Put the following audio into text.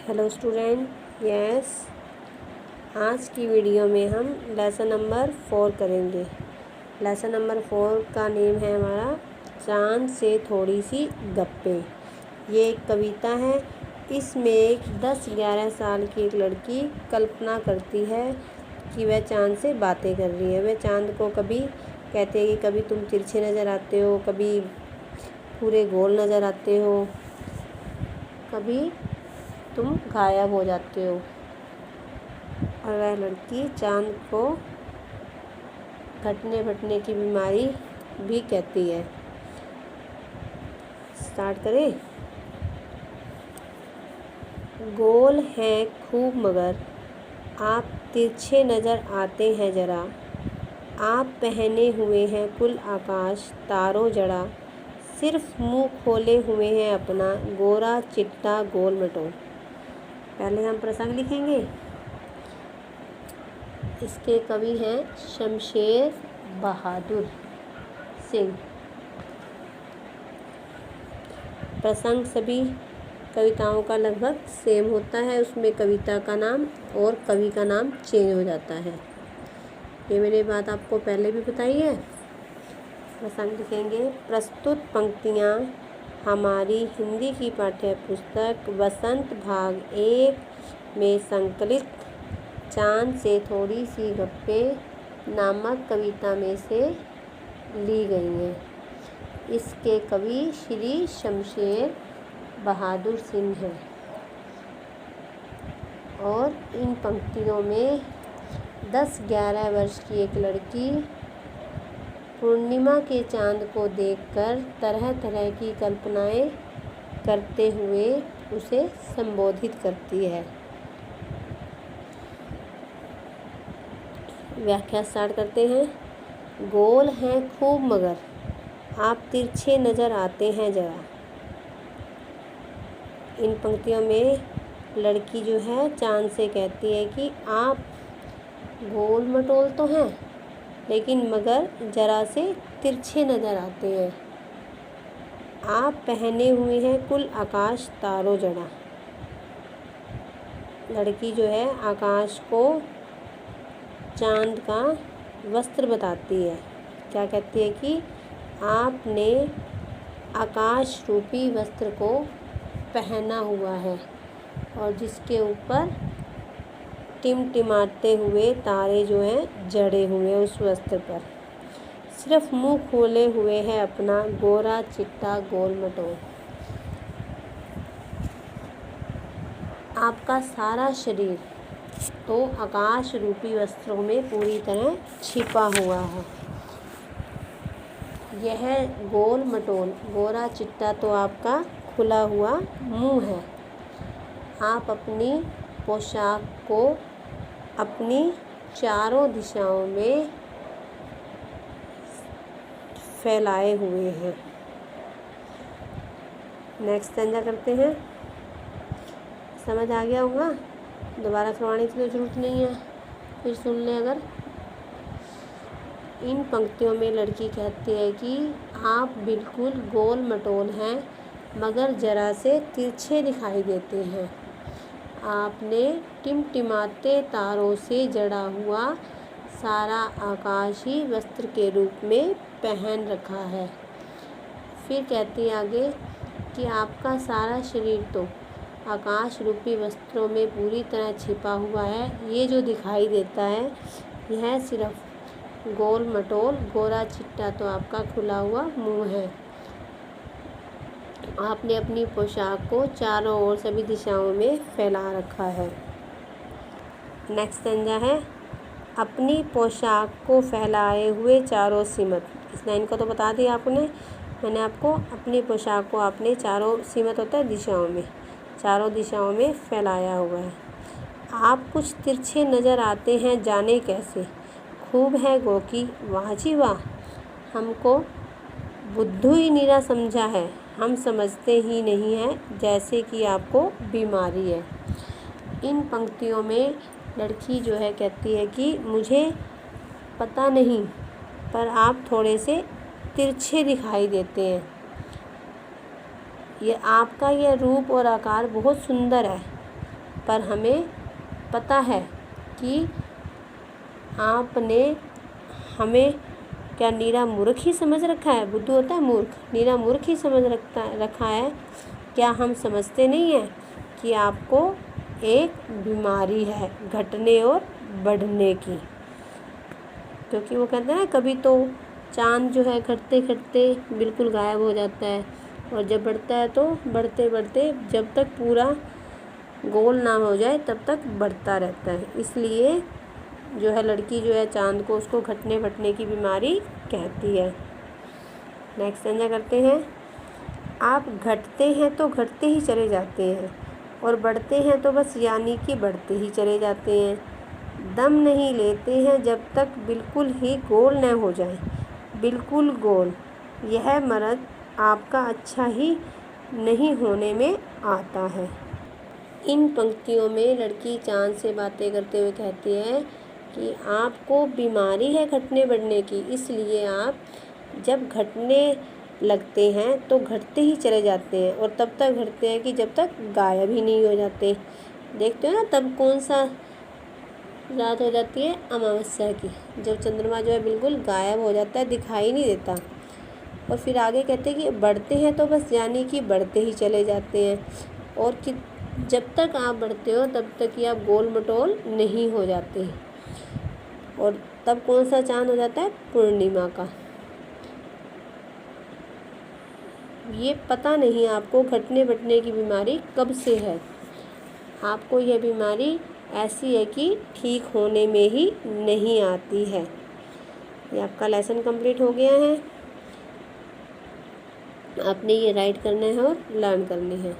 Hello student, yes. आज की video में हम लेसन नंबर 4 करेंगे। लेसन नंबर 4 का नेम है हमारा चांद से थोड़ी सी गप्पे। ये एक कविता है। इसमें एक 10-11 साल की एक लड़की कल्पना करती है कि वह चांद से बातें कर रही है। वह चांद को कभी कहते हैं कि कभी तुम तिरछे नज़र आते हो, कभी पूरे गोल नज़र आते हो, कभी तुम गायब हो जाते हो। और वह लड़की चांद को घटने भटने की बीमारी भी कहती है। स्टार्ट करें। गोल हैं खूब मगर आप तिरछे नज़र आते हैं ज़रा। आप पहने हुए हैं कुल आकाश तारों जड़ा। सिर्फ मुंह खोले हुए हैं अपना गोरा चिट्टा गोल मटोल। पहले हम प्रसंग लिखेंगे। इसके कवि हैं शमशेर बहादुर सिंह। प्रसंग सभी कविताओं का लगभग सेम होता है, उसमें कविता का नाम और कवि का नाम चेंज हो जाता है। ये मैंने बात आपको पहले भी बताई है। प्रसंग लिखेंगे। प्रस्तुत पंक्तियाँ हमारी हिंदी की पाठ्य पुस्तक वसंत भाग 1 में संकलित चांद से थोड़ी सी गप्पे नामक कविता में से ली गई हैं। इसके कवि श्री शमशेर बहादुर सिंह हैं और इन पंक्तियों में 10-11 वर्ष की एक लड़की पूर्णिमा के चांद को देखकर तरह तरह की कल्पनाएं करते हुए उसे संबोधित करती है। व्याख्या स्टार्ट करते हैं। गोल हैं खूब मगर आप तिरछे नज़र आते हैं ज़रा। इन पंक्तियों में लड़की जो है चांद से कहती है कि आप गोल मटोल तो हैं लेकिन मगर ज़रा से तिरछे नज़र आते हैं। आप पहने हुए हैं कुल आकाश तारों जड़ा। लड़की जो है आकाश को चांद का वस्त्र बताती है। क्या कहती है कि आपने आकाश रूपी वस्त्र को पहना हुआ है और जिसके ऊपर टिमटिमाते हुए तारे जो हैं जड़े हुए हैं उस वस्त्र पर। सिर्फ मुंह खोले हुए है अपना गोरा चिट्टा गोल मटोल। आपका सारा शरीर तो आकाश रूपी वस्त्रों में पूरी तरह छिपा हुआ है। यह गोल मटोल गोरा चिट्टा तो आपका खुला हुआ मुंह है। आप अपनी पोशाक को अपनी चारों दिशाओं में फैलाए हुए हैं। नेक्स्ट स्टैंजा करते हैं। समझ आ गया होगा, दोबारा करवाने की तो ज़रूरत नहीं है, फिर सुन लें अगर। इन पंक्तियों में लड़की कहती है कि आप बिल्कुल गोल मटोल हैं मगर ज़रा से तिरछे दिखाई देते हैं। आपने टिमटिमाते तारों से जड़ा हुआ सारा आकाश ही वस्त्र के रूप में पहन रखा है। फिर कहती है आगे कि आपका सारा शरीर तो आकाश रूपी वस्त्रों में पूरी तरह छिपा हुआ है। ये जो दिखाई देता है यह सिर्फ गोल मटोल गोरा चिट्टा तो आपका खुला हुआ मुंह है। आपने अपनी पोशाक को चारों ओर सभी दिशाओं में फैला रखा है। नेक्स्ट स्टैंजा है। अपनी पोशाक को फैलाए हुए चारों सिमत। इस लाइन को तो बता दिया आपने, मैंने आपको। अपनी पोशाक को आपने चारों सिमत होता है दिशाओं में, चारों दिशाओं में फैलाया हुआ है। आप कुछ तिरछे नज़र आते हैं जाने कैसे। खूब है गो की वाह जी वाह। हमको बुद्धू ही नीरा समझा है। हम समझते ही नहीं हैं जैसे कि आपको बीमारी है। इन पंक्तियों में लड़की जो है कहती है कि मुझे पता नहीं पर आप थोड़े से तिरछे दिखाई देते हैं। ये आपका यह रूप और आकार बहुत सुंदर है पर हमें पता है कि आपने हमें क्या नीरा मूर्ख ही समझ रखा है। बुद्धू होता है मूर्ख, नीरा मूर्ख ही समझ रखा है। क्या हम समझते नहीं हैं कि आपको एक बीमारी है घटने और बढ़ने की। क्योंकि वो कहते हैं ना, कभी तो चाँद जो है घटते घटते बिल्कुल गायब हो जाता है, और जब बढ़ता है तो बढ़ते बढ़ते जब तक पूरा गोल ना हो जाए तब तक बढ़ता रहता है। इसलिए जो है लड़की जो है चाँद को, उसको घटने बढ़ने की बीमारी कहती है। नेक्स्ट संज्ञा करते हैं। आप घटते हैं तो घटते ही चले जाते हैं, और बढ़ते हैं तो बस यानी कि बढ़ते ही चले जाते हैं। दम नहीं लेते हैं जब तक बिल्कुल ही गोल न हो जाए, बिल्कुल गोल। यह मर्द आपका अच्छा ही नहीं होने में आता है। इन पंक्तियों में लड़की चाँद से बातें करते हुए कहती है कि आपको बीमारी है घटने बढ़ने की, इसलिए आप जब घटने लगते हैं तो घटते ही चले जाते हैं, और तब तक घटते हैं कि जब तक गायब ही नहीं हो जाते। देखते हो ना, तब कौन सा रात हो जाती है, अमावस्या की, जब चंद्रमा जो है बिल्कुल गायब हो जाता है, दिखाई नहीं देता। और फिर आगे कहते हैं कि बढ़ते हैं तो बस यानी कि बढ़ते ही चले जाते हैं, और कि जब तक आप बढ़ते हो तब तक ही आप गोल मटोल नहीं हो जाते। और तब कौन सा चांद हो जाता है, पूर्णिमा का। ये पता नहीं आपको घटने बढ़ने की बीमारी कब से है। आपको यह बीमारी ऐसी है कि ठीक होने में ही नहीं आती है। ये आपका लेसन कंप्लीट हो गया है। आपने ये राइट करना है और लर्न करनी है।